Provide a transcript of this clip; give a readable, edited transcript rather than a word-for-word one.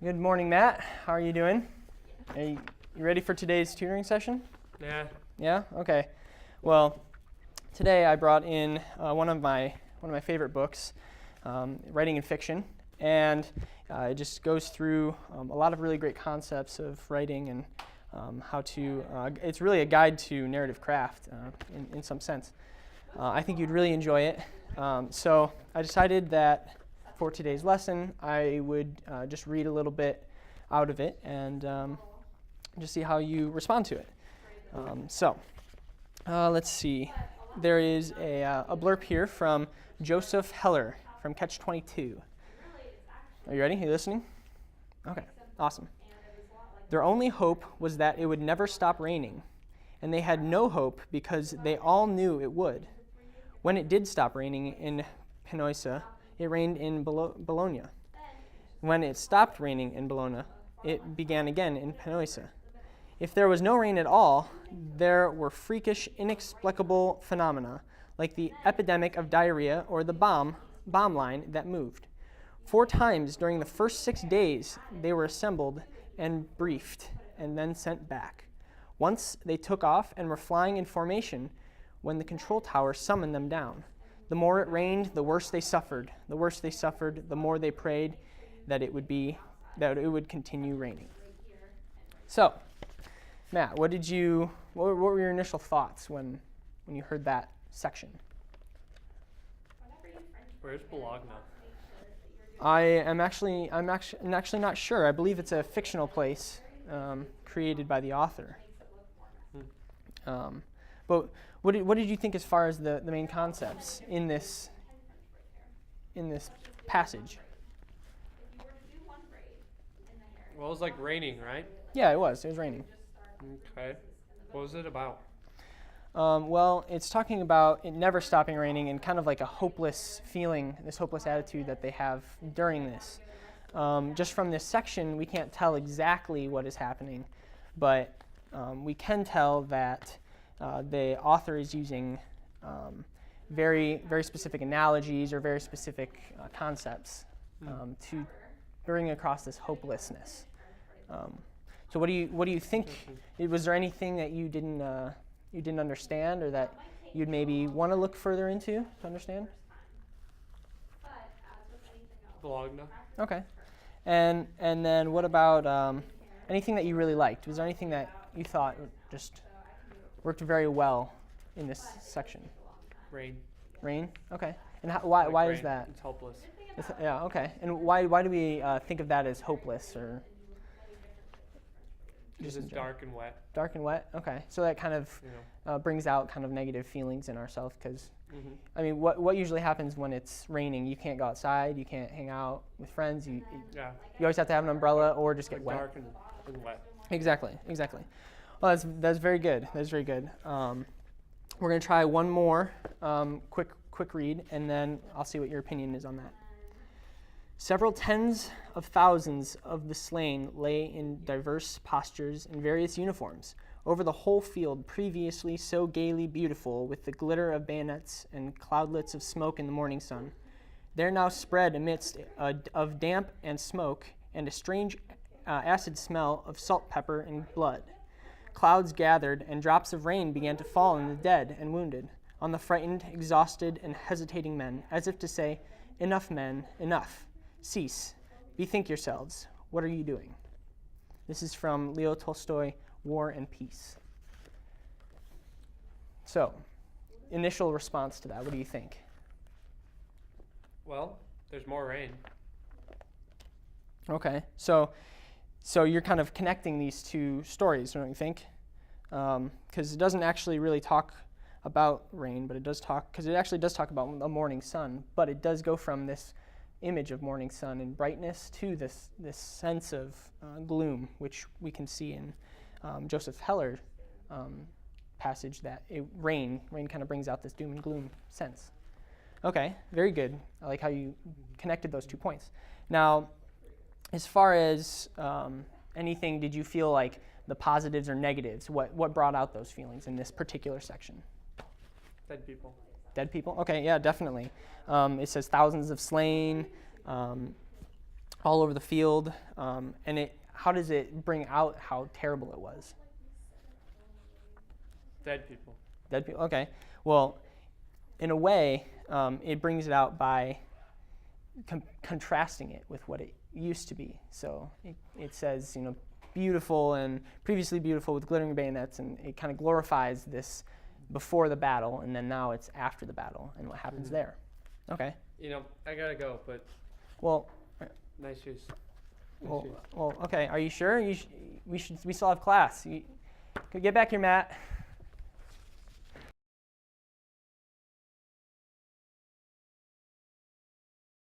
Good morning, Matt. How are you doing? Are you ready for today's tutoring session? Yeah. Yeah? Okay. Well, today I brought in one of my favorite books, Writing and Fiction, and it just goes through a lot of really great concepts of writing and how to. It's really a guide to narrative craft in some sense. I think you'd really enjoy it. So I decided that for today's lesson, I would just read a little bit out of it and just see how you respond to it. Let's see. There is a blurb here from Joseph Heller from Catch-22. Are you ready? Are you listening? Okay, awesome. Their only hope was that it would never stop raining, and they had no hope because they all knew it would. When it did stop raining in Penosa, it rained in Bologna. When it stopped raining in Bologna, it began again in Penosa. If there was no rain at all, there were freakish, inexplicable phenomena, like the epidemic of diarrhea or the bomb line that moved. 4 times during the first 6 days, they were assembled and briefed, and then sent back. Once they took off and were flying in formation when the control tower summoned them down. The more it rained, the worse they suffered. The worse they suffered, the more they prayed that it would continue raining. So, Matt, what were your initial thoughts when you heard that section? Where's Bologna? I'm actually not sure. I believe it's a fictional place created by the author. But what did you think as far as the main concepts in this passage? Well, it was like raining, right? Yeah, it was. It was raining. Okay. What was it about? Well, it's talking about it never stopping raining and kind of like a hopeless feeling, this hopeless attitude that they have during this. Just from this section, we can't tell exactly what is happening, but we can tell that the author is using very, very specific analogies or very specific concepts to bring across this hopelessness. So what do you think? Was there anything that you didn't understand, or that you'd maybe want to look further into to understand? Bologna. Okay. And then what about anything that you really liked? Was there anything that you thought just worked very well in this section? Rain. Rain? Okay. And why rain. is that? It's hopeless. Yeah, okay. And why do we think of that as hopeless, or Because it's dark and wet. dark and wet? Okay. So that kind of brings out kind of negative feelings in ourselves, because I mean, what usually happens when it's raining? You can't go outside, you can't hang out with friends, you always have to have an umbrella or just get wet. Dark and wet. Exactly. Well, that's very good. That's very good. We're going to try one more quick read, and then I'll see what your opinion is on that. Several tens of thousands of the slain lay in diverse postures in various uniforms over the whole field previously so gaily beautiful with the glitter of bayonets and cloudlets of smoke in the morning sun. There now spread amidst of damp and smoke and a strange acid smell of salt, pepper, and blood. Clouds gathered, and drops of rain began to fall on the dead and wounded, on the frightened, exhausted, and hesitating men, as if to say, "Enough, men, enough. Cease. Bethink yourselves. What are you doing?" This is from Leo Tolstoy, War and Peace. So, initial response to that, what do you think? Well, there's more rain. Okay, so you're kind of connecting these two stories, don't you think? Because it doesn't actually really talk about rain, but it does talk, because it actually does talk about a morning sun, but it does go from this image of morning sun and brightness to this sense of gloom, which we can see in Joseph Heller passage, that rain kind of brings out this doom and gloom sense. Okay, very good. I like how you connected those 2 points. Now, as far as anything, did you feel like the positives or negatives? What brought out those feelings in this particular section? Dead people. Dead people? Okay, yeah, definitely. It says thousands of slain. all over the field, and how does it bring out how terrible it was? Dead people. Dead people. Okay. Well, in a way, it brings it out by contrasting it with what it used to be. So it says, beautiful and previously beautiful with glittering bayonets, and it kind of glorifies this before the battle, and then now it's after the battle and what happens there. Okay. I gotta go, but Well. nice shoes. Well, okay. Are you sure? We still have class. Get back here, Matt.